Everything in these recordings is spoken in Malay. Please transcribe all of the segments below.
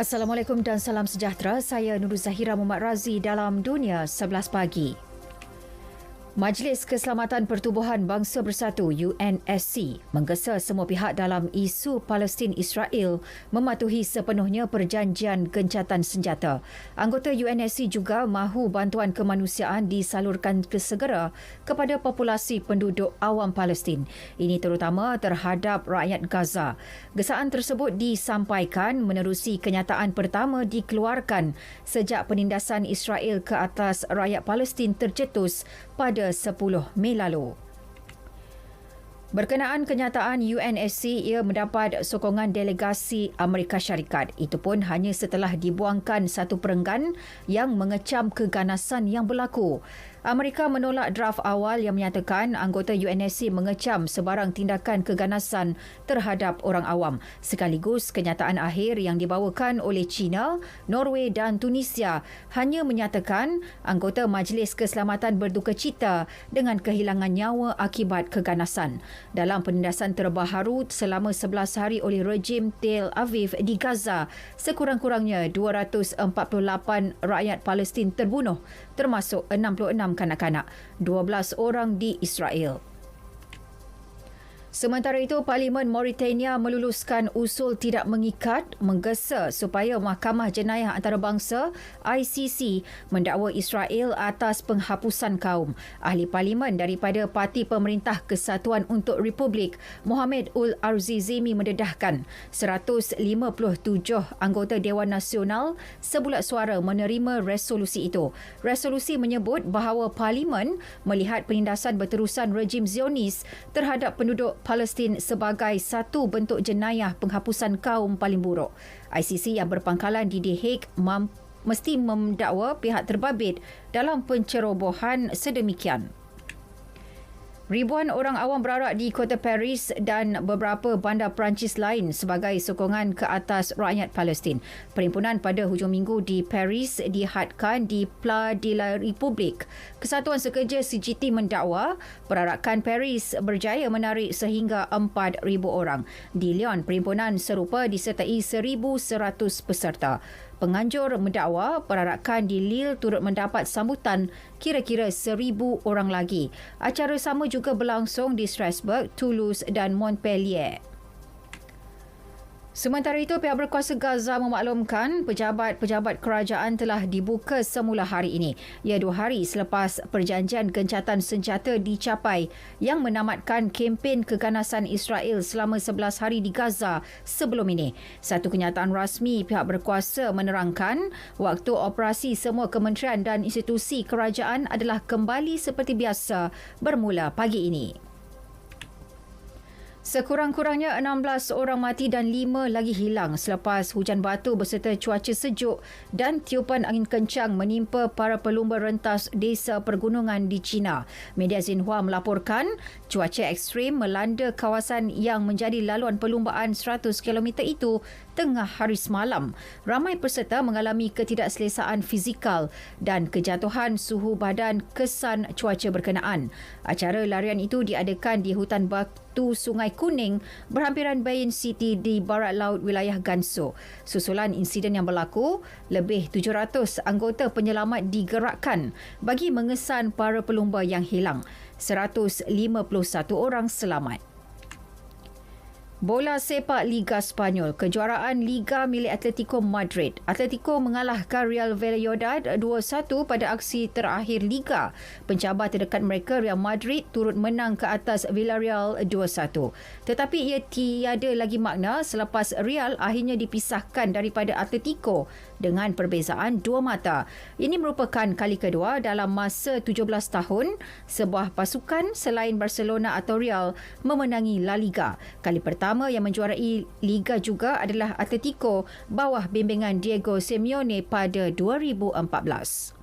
Assalamualaikum dan salam sejahtera. Saya Nurul Zahira Muhammad Razi dalam Dunia 11 Pagi. Majlis Keselamatan Pertubuhan Bangsa Bersatu UNSC menggesa semua pihak dalam isu Palestin-Israel mematuhi sepenuhnya perjanjian gencatan senjata. Anggota UNSC juga mahu bantuan kemanusiaan disalurkan segera kepada populasi penduduk awam Palestin. Ini terutama terhadap rakyat Gaza. Gesaan tersebut disampaikan menerusi kenyataan pertama dikeluarkan sejak penindasan Israel ke atas rakyat Palestin tercetus pada 10 Mei lalu. Berkenaan kenyataan UNSC, ia mendapat sokongan delegasi Amerika Syarikat. Itu pun hanya setelah dibuangkan satu perenggan yang mengecam keganasan yang berlaku. Amerika menolak draft awal yang menyatakan anggota UNSC mengecam sebarang tindakan keganasan terhadap orang awam. Sekaligus kenyataan akhir yang dibawakan oleh China, Norway dan Tunisia hanya menyatakan anggota Majlis Keselamatan berduka cita dengan kehilangan nyawa akibat keganasan. Dalam penindasan terbaru selama 11 hari oleh rejim Tel Aviv di Gaza, sekurang-kurangnya 248 rakyat Palestin terbunuh, termasuk 66 kanak-kanak, 12 orang di Israel. Sementara itu, Parlimen Mauritania meluluskan usul tidak mengikat menggesa supaya Mahkamah Jenayah Antarabangsa ICC mendakwa Israel atas penghapusan kaum. Ahli Parlimen daripada Parti Pemerintah Kesatuan untuk Republik, Mohamed Ul Arzizimi mendedahkan 157 anggota Dewan Nasional sebulat suara menerima resolusi itu. Resolusi menyebut bahawa Parlimen melihat penindasan berterusan rejim Zionis terhadap penduduk Palestin sebagai satu bentuk jenayah penghapusan kaum paling buruk. ICC yang berpangkalan di The Hague mesti mendakwa pihak terbabit dalam pencerobohan sedemikian. Ribuan orang awam berarak di kota Paris dan beberapa bandar Perancis lain sebagai sokongan ke atas rakyat Palestin. Perhimpunan pada hujung minggu di Paris dihadkan di Place de la République. Kesatuan Sekerja CGT mendakwa perarakan Paris berjaya menarik sehingga 4,000 orang. Di Lyon, perhimpunan serupa disertai 1,100 peserta. Penganjur mendakwa perarakan di Lille turut mendapat sambutan kira-kira 1,000 orang lagi. Acara sama juga berlangsung di Strasbourg, Toulouse dan Montpellier. Sementara itu, pihak berkuasa Gaza memaklumkan pejabat-pejabat kerajaan telah dibuka semula hari ini. Ia 2 hari selepas perjanjian gencatan senjata dicapai yang menamatkan kempen keganasan Israel selama 11 hari di Gaza sebelum ini. Satu kenyataan rasmi pihak berkuasa menerangkan waktu operasi semua kementerian dan institusi kerajaan adalah kembali seperti biasa bermula pagi ini. Sekurang-kurangnya 16 orang mati dan 5 lagi hilang selepas hujan batu berserta cuaca sejuk dan tiupan angin kencang menimpa para pelumba rentas desa pergunungan di China. Media Xinhua melaporkan cuaca ekstrim melanda kawasan yang menjadi laluan perlumbaan 100 km itu tengah hari semalam. Ramai peserta mengalami ketidakselesaan fizikal dan kejatuhan suhu badan kesan cuaca berkenaan. Acara larian itu diadakan di hutan batu Sungai Kuning berhampiran Bayan City di barat laut wilayah Gansu. Susulan insiden yang berlaku, lebih 700 anggota penyelamat digerakkan bagi mengesan para pelumba yang hilang. 151 orang selamat. Bola sepak Liga Spanyol, kejuaraan Liga milik Atletico Madrid. Atletico mengalahkan Real Valladolid 2-1 pada aksi terakhir Liga. Pencabar terdekat mereka, Real Madrid, turut menang ke atas Villarreal 2-1. Tetapi ia tiada lagi makna selepas Real akhirnya dipisahkan daripada Atletico dengan perbezaan 2 mata. Ini merupakan kali kedua dalam masa 17 tahun sebuah pasukan selain Barcelona atau Real memenangi La Liga. Kali pertama yang menjuarai Liga juga adalah Atletico bawah bimbingan Diego Simeone pada 2014.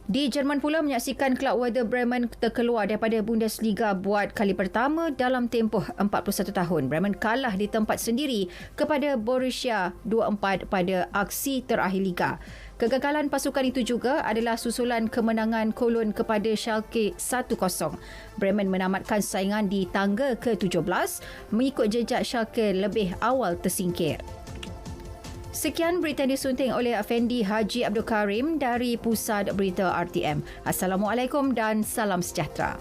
Di Jerman pula menyaksikan kelab Werder Bremen terkeluar daripada Bundesliga buat kali pertama dalam tempoh 41 tahun. Bremen kalah di tempat sendiri kepada Borussia 2-4 pada aksi terakhir Liga. Kegagalan pasukan itu juga adalah susulan kemenangan Cologne kepada Schalke 1-0. Bremen menamatkan saingan di tangga ke-17 mengikut jejak Schalke lebih awal tersingkir. Sekian berita disunting oleh Effendi Haji Abdul Karim dari Pusat Berita RTM. Assalamualaikum dan salam sejahtera.